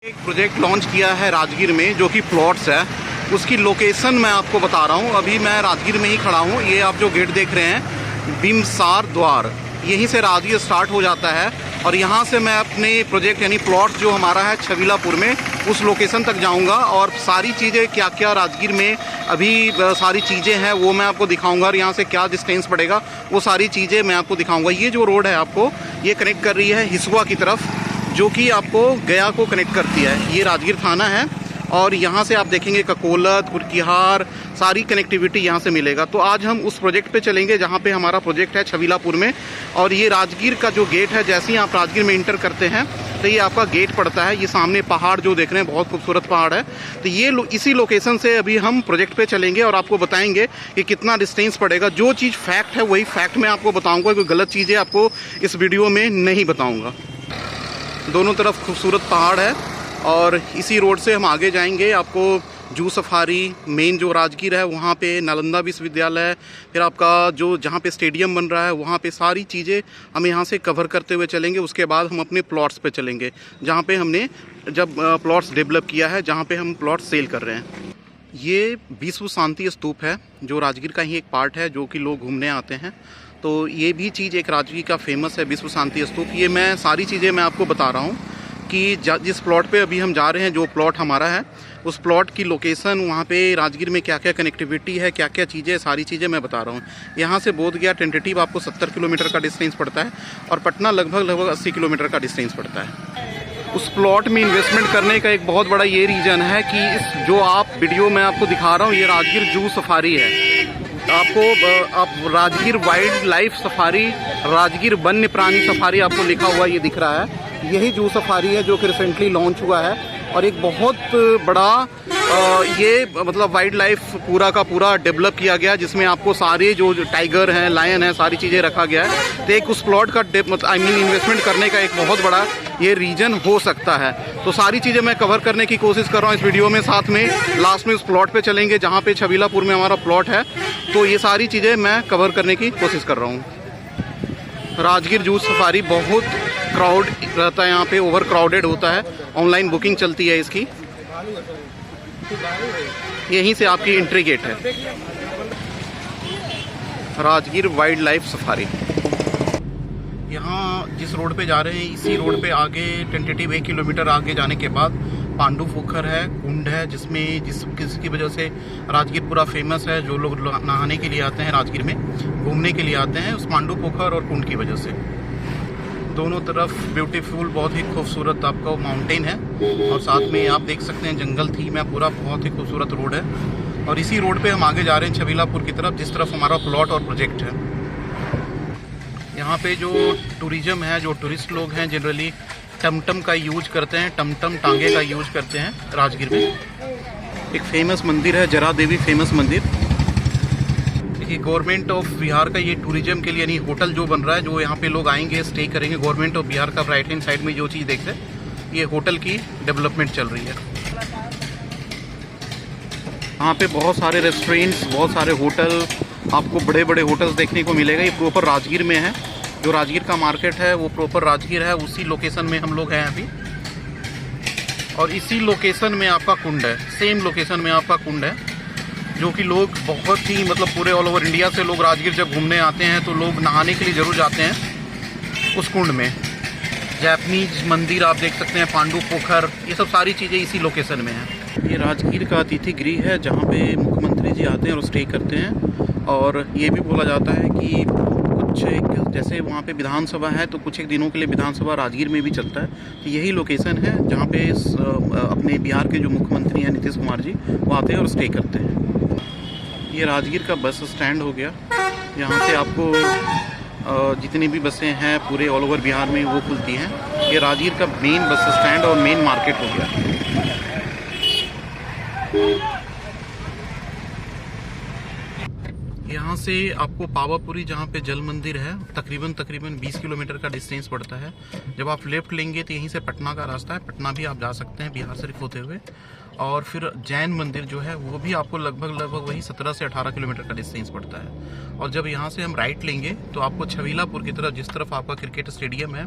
एक project launch किया है राजगीर में जो कि प्लॉट्स है। उसकी लोकेशन मैं आपको बता रहा हूँ। अभी मैं राजगीर में ही खड़ा हूँ। ये आप जो गेट देख रहे हैं बिमसार द्वार, यहीं से राजगीर स्टार्ट हो जाता है और यहाँ से मैं अपने प्रोजेक्ट यानी प्लॉट जो हमारा है छबीलापुर में उस लोकेशन तक जाऊँगा और सारी चीज़ें क्या क्या राजगीर में अभी सारी चीज़ें हैं वो मैं आपको दिखाऊँगा और यहाँ से क्या डिस्टेंस पड़ेगा वो सारी चीज़ें मैं आपको दिखाऊँगा। ये जो रोड है आपको ये कनेक्ट कर रही है हिसुआ की तरफ, जो कि आपको गया को कनेक्ट करती है। ये राजगीर थाना है और यहाँ से आप देखेंगे ककोलत, कुरकिहार, सारी कनेक्टिविटी यहाँ से मिलेगा। तो आज हम उस प्रोजेक्ट पे चलेंगे जहाँ पे हमारा प्रोजेक्ट है छबीलापुर में। और ये राजगीर का जो गेट है, जैसे ही आप राजगीर में इंटर करते हैं तो ये आपका गेट पड़ता है। ये सामने पहाड़ जो देख रहे हैं बहुत खूबसूरत पहाड़ है। तो ये इसी लोकेशन से अभी हम प्रोजेक्ट पे चलेंगे और आपको बताएंगे कि कितना डिस्टेंस पड़ेगा। जो चीज़ फैक्ट है वही फैक्ट मैं आपको बताऊँगा, कोई गलत चीज़ें आपको इस वीडियो में नहीं बताऊँगा। दोनों तरफ खूबसूरत पहाड़ है और इसी रोड से हम आगे जाएंगे। आपको जू सफारी, मेन जो राजगीर है वहाँ पे नालंदा विश्वविद्यालय, फिर आपका जो जहाँ पे स्टेडियम बन रहा है वहाँ पे सारी चीज़ें हम यहाँ से कवर करते हुए चलेंगे। उसके बाद हम अपने प्लॉट्स पे चलेंगे जहाँ पे हमने जब प्लॉट्स डेवलप किया है, जहाँ पे हम प्लॉट सेल कर रहे हैं। ये विश्व शांति स्तूप है जो राजगीर का ही एक पार्ट है जो कि लोग घूमने आते हैं। तो ये भी चीज़ एक राजगीर का फेमस है विश्व शांति स्तूप। ये मैं सारी चीज़ें मैं आपको बता रहा हूँ कि जिस प्लॉट पे अभी हम जा रहे हैं, जो प्लॉट हमारा है उस प्लॉट की लोकेशन, वहाँ पे राजगीर में क्या क्या कनेक्टिविटी है, क्या क्या चीज़ें, सारी चीज़ें मैं बता रहा हूँ। यहाँ से बोधगया टेंटेटिव आपको 70 किलोमीटर का डिस्टेंस पड़ता है और पटना लगभग 80 किलोमीटर का डिस्टेंस पड़ता है। उस प्लॉट में इन्वेस्टमेंट करने का एक बहुत बड़ा ये रीज़न है कि इस जो आप वीडियो मैं आपको दिखा रहा हूँ ये राजगीर जू सफारी है। आपको आप Rajgir wild life safari, Rajgir वन्य प्राणी सफारी आपको लिखा हुआ ये दिख रहा है। यही जू सफारी है जो कि रिसेंटली लॉन्च हुआ है और एक बहुत बड़ा ये मतलब वाइल्ड लाइफ पूरा का पूरा डेवलप किया गया, जिसमें आपको सारे जो टाइगर हैं, लायन हैं, सारी चीज़ें रखा गया है। तो एक उस प्लॉट का इन्वेस्टमेंट करने का एक बहुत बड़ा ये रीजन हो सकता है। तो सारी चीज़ें मैं कवर करने की कोशिश कर रहा हूँ इस वीडियो में। साथ में लास्ट में उस प्लॉट पे चलेंगे जहाँ पे छबीलापुर में हमारा प्लॉट है। तो ये सारी चीज़ें मैं कवर करने की कोशिश कर रहा हूँ। राजगीर जू सफारी बहुत क्राउड रहता है यहाँ पे, ओवर क्राउडेड होता है। ऑनलाइन बुकिंग चलती है इसकी। यहीं से आपकी एंट्री गेट है राजगीर वाइल्ड लाइफ सफारी। यहाँ जिस रोड पे जा रहे हैं इसी रोड पे आगे टेंटेटिव 1 किलोमीटर आगे जाने के बाद पांडु पोखर है, कुंड है, जिसकी वजह से राजगीर पूरा फेमस है। जो लोग नहाने के लिए आते हैं राजगीर में, घूमने के लिए आते हैं, उस पांडु पोखर और कुंड की वजह से। दोनों तरफ ब्यूटीफुल, बहुत ही खूबसूरत आपका माउंटेन है और साथ में आप देख सकते हैं जंगल थीम है पूरा, बहुत ही खूबसूरत रोड है। और इसी रोड पे हम आगे जा रहे हैं छबीलापुर की तरफ, जिस तरफ हमारा प्लॉट और प्रोजेक्ट है। यहाँ पे जो टूरिज्म है, जो टूरिस्ट लोग हैं, जनरली टमटम का यूज करते हैं, टमटम टांगे का यूज करते हैं राजगीर में। एक फेमस मंदिर है जरा देवी, फेमस मंदिर। देखिए गवर्नमेंट ऑफ बिहार का ये टूरिज्म के लिए यानी होटल जो बन रहा है, जो यहाँ पे लोग आएंगे स्टे करेंगे। गवर्नमेंट ऑफ बिहार का राइट हैंड साइड में जो चीज़ देख रहे हैं ये होटल की डेवलपमेंट चल रही है। यहाँ पे बहुत सारे रेस्टोरेंट्स, बहुत सारे होटल, आपको बड़े बड़े होटल्स देखने को मिलेगा। ये प्रॉपर राजगीर में है। जो राजगीर का मार्केट है वो प्रॉपर राजगीर है, उसी लोकेशन में हम लोग हैं अभी। और इसी लोकेशन में आपका कुंड है, सेम लोकेशन में आपका कुंड है, जो कि लोग बहुत ही मतलब पूरे ऑल ओवर इंडिया से लोग राजगीर जब घूमने आते हैं तो लोग नहाने के लिए ज़रूर जाते हैं उस कुंड में। जैपनीज मंदिर आप देख सकते हैं, पांडु पोखर, ये सब सारी चीज़ें इसी लोकेशन में हैं। ये राजगीर का अतिथि गृह है जहाँ पे मुख्यमंत्री जी आते हैं और स्टे करते हैं। और ये भी बोला जाता है कि कुछ एक जैसे वहाँ पे विधानसभा है तो कुछ एक दिनों के लिए विधानसभा राजगीर में भी चलता है। तो यही लोकेशन है जहाँ पे अपने बिहार के जो मुख्यमंत्री हैं नीतीश कुमार जी, वो आते हैं और स्टे करते हैं। ये राजगीर का बस स्टैंड हो गया। यहाँ से आपको जितनी भी बसें हैं पूरे ऑल ओवर बिहार में वो खुलती हैं। ये राजगीर का मेन बस स्टैंड और मेन मार्केट हो गया। यहाँ से आपको पावापुरी, जहाँ पे जल मंदिर है, तकरीबन 20 किलोमीटर का डिस्टेंस पड़ता है। जब आप लेफ्ट लेंगे तो यहीं से पटना का रास्ता है, पटना भी आप जा सकते हैं बिहार से होते हुए। और फिर जैन मंदिर जो है वो भी आपको लगभग वही 17 से 18 किलोमीटर का डिस्टेंस पड़ता है। और जब यहाँ से हम राइट लेंगे तो आपको छबीलापुर की तरफ, जिस तरफ आपका क्रिकेट स्टेडियम है,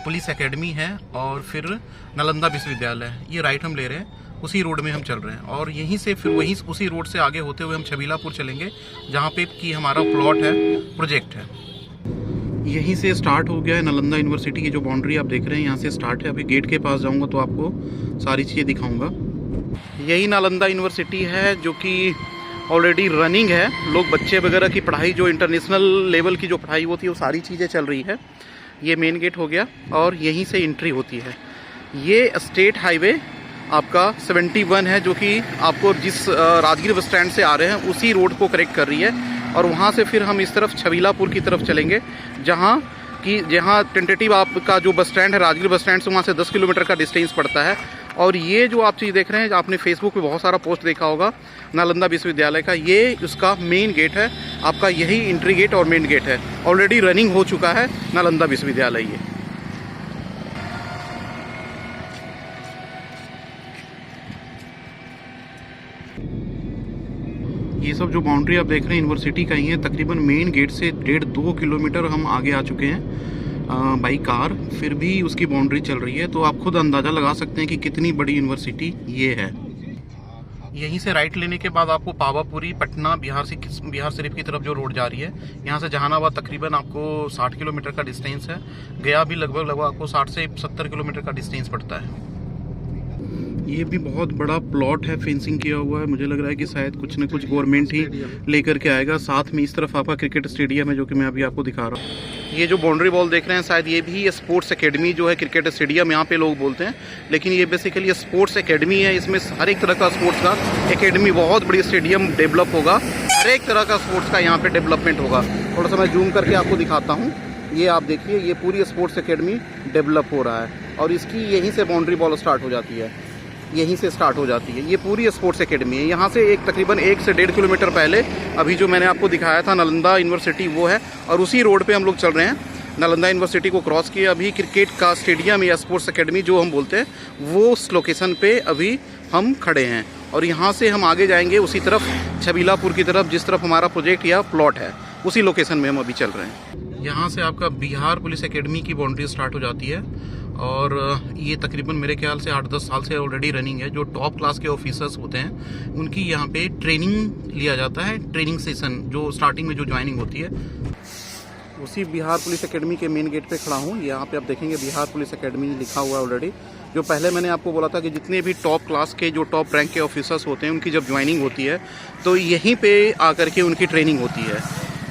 पुलिस एकेडमी है और फिर नालंदा विश्वविद्यालय, ये राइट हम ले रहे हैं, उसी रोड में हम चल रहे हैं। और यहीं से फिर वहीं उसी रोड से आगे होते हुए हम छबीलापुर चलेंगे, जहाँ पे कि हमारा प्लॉट है, प्रोजेक्ट है। यहीं से स्टार्ट हो गया है नालंदा यूनिवर्सिटी की जो बाउंड्री आप देख रहे हैं, यहाँ से स्टार्ट है। अभी गेट के पास जाऊँगा तो आपको सारी चीज़ें दिखाऊँगा। यही नालंदा यूनिवर्सिटी है जो कि ऑलरेडी रनिंग है। लोग बच्चे वगैरह की पढ़ाई, जो इंटरनेशनल लेवल की जो पढ़ाई होती है, वो सारी चीज़ें चल रही है। ये मेन गेट हो गया और यहीं से एंट्री होती है। ये स्टेट हाईवे आपका 71 है, जो कि आपको जिस राजगीर बस स्टैंड से आ रहे हैं उसी रोड को करेक्ट कर रही है। और वहाँ से फिर हम इस तरफ छबीलापुर की तरफ चलेंगे, जहाँ टेंटेटिव आपका जो बस स्टैंड है राजगीर बस स्टैंड से, वहाँ से 10 किलोमीटर का डिस्टेंस पड़ता है। और ये जो आप चीज़ देख रहे हैं, आपने फेसबुक पे बहुत सारा पोस्ट देखा होगा नालंदा विश्वविद्यालय का, ये उसका मेन गेट है। आपका यही एंट्री गेट और मेन गेट है। ऑलरेडी रनिंग हो चुका है नालंदा विश्वविद्यालय। ये सब जो बाउंड्री आप देख रहे हैं यूनिवर्सिटी का ही है। तकरीबन मेन गेट से 1.5-2 किलोमीटर हम आगे आ चुके हैं बाई कार, फिर भी उसकी बाउंड्री चल रही है। तो आप खुद अंदाज़ा लगा सकते हैं कि कितनी बड़ी यूनिवर्सिटी ये है। यहीं से राइट लेने के बाद आपको पावापुरी, पटना, बिहार शरीफ की तरफ जो रोड जा रही है, यहाँ से जहानाबाद तकरीबन आपको 60 किलोमीटर का डिस्टेंस है। गया भी लगभग आपको 60 से 70 किलोमीटर का डिस्टेंस पड़ता है। ये भी बहुत बड़ा प्लॉट है, फेंसिंग किया हुआ है। मुझे लग रहा है कि शायद कुछ न कुछ गवर्नमेंट ही लेकर के आएगा। साथ में इस तरफ आपका क्रिकेट स्टेडियम है, जो कि मैं अभी आपको दिखा रहा हूँ। ये जो बाउंड्री वॉल देख रहे हैं, शायद ये भी स्पोर्ट्स एकेडमी जो है, क्रिकेट स्टेडियम यहाँ पे लोग बोलते हैं, लेकिन ये बेसिकली स्पोर्ट्स एकेडमी है। इसमें हर एक तरह का स्पोर्ट्स का एकेडमी, बहुत बड़ी स्टेडियम डेवलप होगा, हर एक तरह का स्पोर्ट्स का यहाँ पे डेवलपमेंट होगा। थोड़ा सा मैं जूम करके आपको दिखाता हूँ। ये आप देखिए, ये पूरी स्पोर्ट्स एकेडमी डेवलप हो रहा है और इसकी यहीं से बाउंड्री वॉल स्टार्ट हो जाती है, यहीं से स्टार्ट हो जाती है। ये पूरी स्पोर्ट्स एकेडमी है। यहाँ से तकरीबन 1 से 1.5 किलोमीटर पहले अभी जो मैंने आपको दिखाया था नालंदा यूनिवर्सिटी, वो है। और उसी रोड पे हम लोग चल रहे हैं। नालंदा यूनिवर्सिटी को क्रॉस किए अभी क्रिकेट का स्टेडियम या स्पोर्ट्स एकेडमी जो हम बोलते हैं, वो उस लोकेशन पे अभी हम खड़े हैं। और यहाँ से हम आगे जाएंगे उसी तरफ, छबीलापुर की तरफ, जिस तरफ हमारा प्रोजेक्ट या प्लॉट है, उसी लोकेशन में हम अभी चल रहे हैं। यहाँ से आपका बिहार पुलिस एकेडमी की बाउंड्री स्टार्ट हो जाती है और ये तकरीबन मेरे ख्याल से 8-10 साल से ऑलरेडी रनिंग है। जो टॉप क्लास के ऑफिसर्स होते हैं, उनकी यहाँ पे ट्रेनिंग लिया जाता है, ट्रेनिंग सेशन जो स्टार्टिंग में जो ज्वाइनिंग होती है। उसी बिहार पुलिस एकेडमी के मेन गेट पे खड़ा हूँ। यहाँ पे आप देखेंगे बिहार पुलिस एकेडमी लिखा हुआ है ऑलरेडी। जो पहले मैंने आपको बोला था कि जितने भी टॉप क्लास के, जो टॉप रैंक के ऑफिसर्स होते हैं, उनकी जब ज्वाइनिंग होती है तो यहीं पे आकर के उनकी ट्रेनिंग होती है।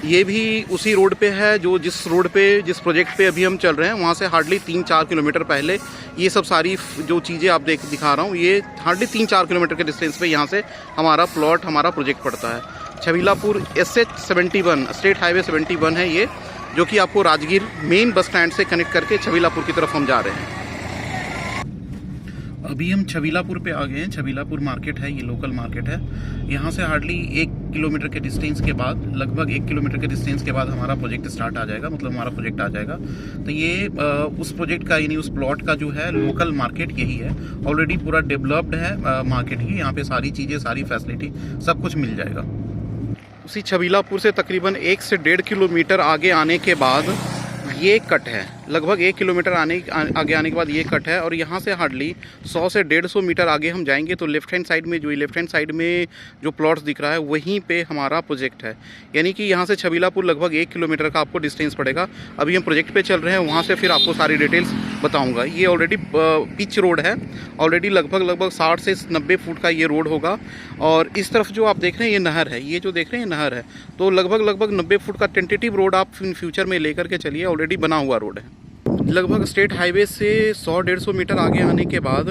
ये भी उसी रोड पे है, जो जिस प्रोजेक्ट पे अभी हम चल रहे हैं, वहाँ से हार्डली 3-4 किलोमीटर पहले ये सब सारी जो चीज़ें आप दिखा रहा हूँ, ये हार्डली 3-4 किलोमीटर के डिस्टेंस पे यहाँ से हमारा प्लॉट, हमारा प्रोजेक्ट पड़ता है। छबीलापुर SH 71 स्टेट हाईवे 71 है ये, जो कि आपको राजगीर मेन बस स्टैंड से कनेक्ट करके छबीलापुर की तरफ हम जा रहे हैं। अभी हम छबीलापुर पे आ गए हैं। छबीलापुर मार्केट है, ये लोकल मार्केट है। यहाँ से हार्डली 1 किलोमीटर के डिस्टेंस के बाद, लगभग 1 किलोमीटर के डिस्टेंस के बाद हमारा प्रोजेक्ट स्टार्ट आ जाएगा, मतलब हमारा प्रोजेक्ट आ जाएगा। तो ये उस प्रोजेक्ट का, यानी उस प्लॉट का जो है लोकल मार्केट यही है। ऑलरेडी पूरा डेवलप्ड है मार्केट ही। यहाँ पे सारी चीज़ें, सारी फैसिलिटी, सब कुछ मिल जाएगा। उसी छबीलापुर से तकरीबन 1 से 1.5 किलोमीटर आगे आने के बाद ये कट है। लगभग 1 किलोमीटर आगे आने के बाद ये कट है। और यहाँ से हार्डली 100 से 150 मीटर आगे हम जाएंगे तो लेफ्ट हैंड साइड में जो प्लॉट्स दिख रहा है, वहीं पे हमारा प्रोजेक्ट है। यानी कि यहाँ से छबीलापुर लगभग 1 किलोमीटर का आपको डिस्टेंस पड़ेगा। अभी हम प्रोजेक्ट पे चल रहे हैं, वहाँ से फिर आपको सारी डिटेल्स बताऊँगा। ये ऑलरेडी पिच रोड है, ऑलरेडी लगभग 60 से 90 फुट का ये रोड होगा। और इस तरफ जो आप देख रहे हैं, ये नहर है, ये जो देख रहे हैं नहर है। तो लगभग 90 फुट का टेंटेटिव रोड आप इन फ्यूचर में लेकर के चलिए, ऑलरेडी बना हुआ रोड है। लगभग स्टेट हाईवे से 100-150 मीटर आगे आने के बाद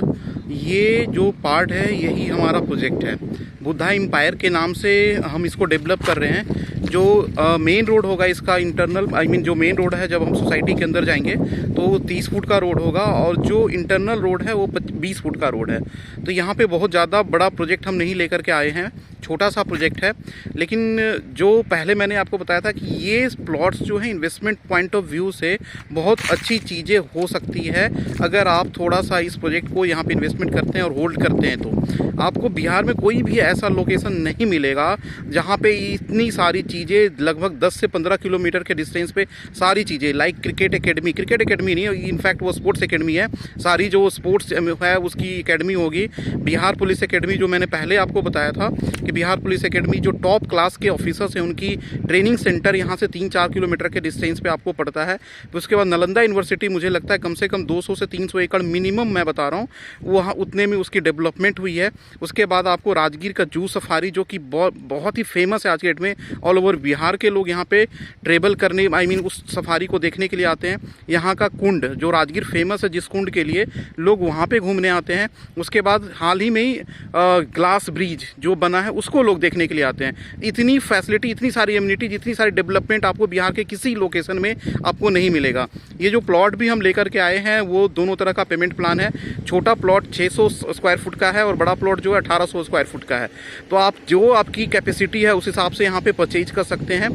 ये जो पार्ट है, यही हमारा प्रोजेक्ट है। बुद्धा एम्पायर के नाम से हम इसको डेवलप कर रहे हैं। जो मेन रोड होगा इसका इंटरनल जो मेन रोड है, जब हम सोसाइटी के अंदर जाएंगे तो 30 फुट का रोड होगा और जो इंटरनल रोड है वो 20 फुट का रोड है। तो यहाँ पे बहुत ज़्यादा बड़ा प्रोजेक्ट हम नहीं लेकर के आए हैं, छोटा सा प्रोजेक्ट है। लेकिन जो पहले मैंने आपको बताया था कि ये प्लॉट्स जो है इन्वेस्टमेंट पॉइंट ऑफ व्यू से बहुत अच्छी चीज़ें हो सकती है अगर आप थोड़ा सा इस प्रोजेक्ट को यहाँ पे इन्वेस्टमेंट करते हैं और होल्ड करते हैं। तो आपको बिहार में कोई भी ऐसा लोकेशन नहीं मिलेगा जहाँ पे इतनी सारी चीज़ें लगभग 10 से 15 किलोमीटर के डिस्टेंस पे सारी चीज़ें, लाइक क्रिकेट एकेडमी नहीं, इनफैक्ट वो स्पोर्ट्स एकेडमी है। सारी जो स्पोर्ट्स है उसकी एकेडमी होगी। बिहार पुलिस एकेडमी, जो मैंने पहले आपको बताया था कि बिहार पुलिस एकेडमी जो टॉप क्लास के ऑफिसर्स हैं उनकी ट्रेनिंग सेंटर यहाँ से 3-4 किलोमीटर के डिस्टेंस पे आपको पड़ता है। तो उसके बाद नालंदा यूनिवर्सिटी, मुझे लगता है कम से कम 200 से 300 एकड़ मिनिमम, मैं बता रहा हूँ, वहाँ उतने में उसकी डेवलपमेंट हुई है। उसके बाद आपको राजगीर का जू सफारी, जो कि बहुत ही फेमस है आज के डेट में, ऑल ओवर बिहार के लोग यहाँ पे ट्रेवल करने, उस सफारी को देखने के लिए आते हैं। यहाँ का कुंड, जो राजगीर फेमस है जिस कुंड के लिए, लोग वहाँ पे घूमने आते हैं। उसके बाद हाल ही में ही ग्लास ब्रिज जो बना है उसको लोग देखने के लिए आते हैं। इतनी फैसिलिटी, इतनी सारी एमिनिटीज, इतनी सारी डेवलपमेंट आपको बिहार के किसी लोकेशन में आपको नहीं मिलेगा। ये जो प्लॉट भी हम लेकर के आए हैं वो दोनों तरह का पेमेंट प्लान है। छोटा प्लॉट 600 स्क्वायर फुट का है और बड़ा प्लॉट जो है 1800 स्क्वायर फुट का है। तो आप जो आपकी कैपेसिटी है उस हिसाब से यहाँ पे परचेज कर सकते हैं।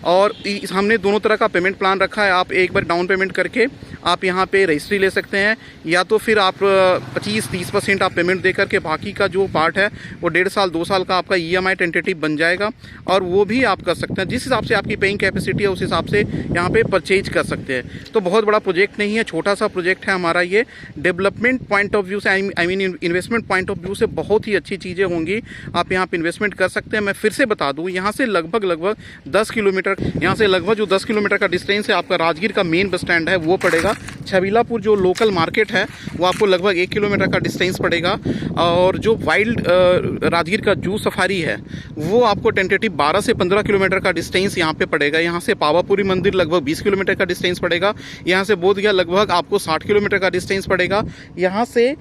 और हमने दोनों तरह का पेमेंट प्लान रखा है। आप एक बार डाउन पेमेंट करके आप यहाँ पे रजिस्ट्री ले सकते हैं, या तो फिर आप 25-30% आप पेमेंट दे करके बाकी का जो पार्ट है वो 1.5 साल 2 साल का आपका EMI टेंटेटिव बन जाएगा, और वो भी आप कर सकते हैं। जिस हिसाब से आपकी पेइंग कैपेसिटी है उस हिसाब से यहाँ पे परचेज कर सकते हैं। तो बहुत बड़ा प्रोजेक्ट नहीं है, छोटा सा प्रोजेक्ट है हमारा। ये डेवलपमेंट पॉइंट ऑफ व्यू से, इन्वेस्टमेंट पॉइंट ऑफ व्यू से बहुत ही अच्छी चीज़ें होंगी। आप यहाँ पे इन्वेस्टमेंट कर सकते हैं। मैं फिर से बता दूँ, यहाँ से लगभग 10 किलोमीटर, यहाँ से लगभग जो 10 किलोमीटर का डिस्टेंस है, आपका राजगीर का मेन बस स्टैंड है वो पड़ेगा। छबीलापुर जो लोकल मार्केट है वो आपको लगभग 1 किलोमीटर का डिस्टेंस पड़ेगा। और जो वाइल्ड राजगीर का जू सफारी है वो आपको टेंटेटिव 12 से 15 किलोमीटर का डिस्टेंस यहाँ पे पड़ेगा। यहाँ से पावापुरी मंदिर लगभग 20 किलोमीटर का डिस्टेंस पड़ेगा। यहाँ से बोधगया लगभग आपको 60 किलोमीटर का डिस्टेंस पड़ेगा। यहाँ से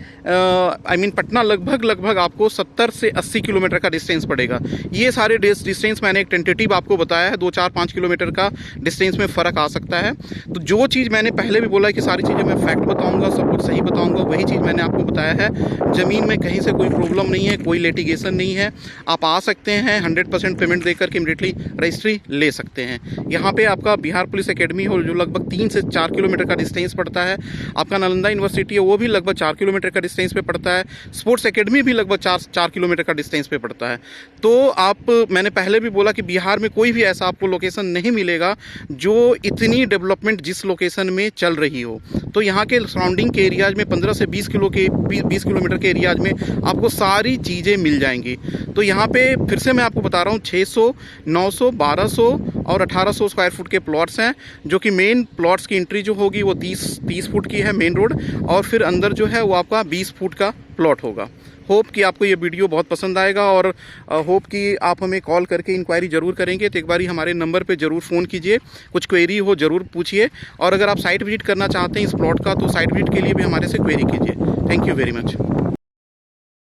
पटना लगभग आपको 70 से 80 किलोमीटर का डिस्टेंस पड़ेगा। ये सारे डिस्टेंस मैंने एक टेंटेटिव आपको बताया है, 2-4-5 किलोमीटर का डिस्टेंस में फ़र्क आ सकता है। तो जो चीज़ मैंने पहले भी बोला कि सारी चीज़ें मैं फैक्ट बताऊंगा, सब कुछ सही बताऊंगा, वही चीज़ मैंने आपको बताया है। ज़मीन में कहीं से कोई प्रॉब्लम नहीं है, कोई लिटिगेशन नहीं है। आप आ सकते हैं, 100% पेमेंट देकर के इमीडिएटली रजिस्ट्री ले सकते हैं। यहाँ पे आपका बिहार पुलिस एकेडमी हो जो लगभग 3 से 4 किलोमीटर का डिस्टेंस पड़ता है। आपका नालंदा यूनिवर्सिटी है वो भी लगभग 4 किलोमीटर का डिस्टेंस पे पड़ता है। स्पोर्ट्स एकेडमी भी लगभग 4 किलोमीटर का डिस्टेंस पे पड़ता है। तो मैंने पहले भी बोला कि बिहार में कोई भी ऐसा आपको लोकेशन नहीं मिलेगा जो इतनी डेवलपमेंट जिस लोकेशन में चल रही हो। तो यहाँ के सराउंडिंग के एरियाज में 15 से 20 किलोमीटर के एरियाज में आपको सारी चीज़ें मिल जाएंगी। तो यहाँ पे फिर से मैं आपको बता रहा हूँ, 600, 900, 1200 और 1800 स्क्वायर फुट के प्लॉट्स हैं, जो कि मेन प्लॉट्स की एंट्री जो होगी वो 30 फुट की है मेन रोड, और फिर अंदर जो है वो आपका 20 फुट का प्लॉट होगा। होप कि आपको ये वीडियो बहुत पसंद आएगा, और होप कि आप हमें कॉल करके इंक्वायरी ज़रूर करेंगे। तो एक बारी हमारे नंबर पे ज़रूर फ़ोन कीजिए, कुछ क्वेरी हो ज़रूर पूछिए, और अगर आप साइट विजिट करना चाहते हैं इस प्लॉट का तो साइट विजिट के लिए भी हमारे से क्वेरी कीजिए। Thank you very much.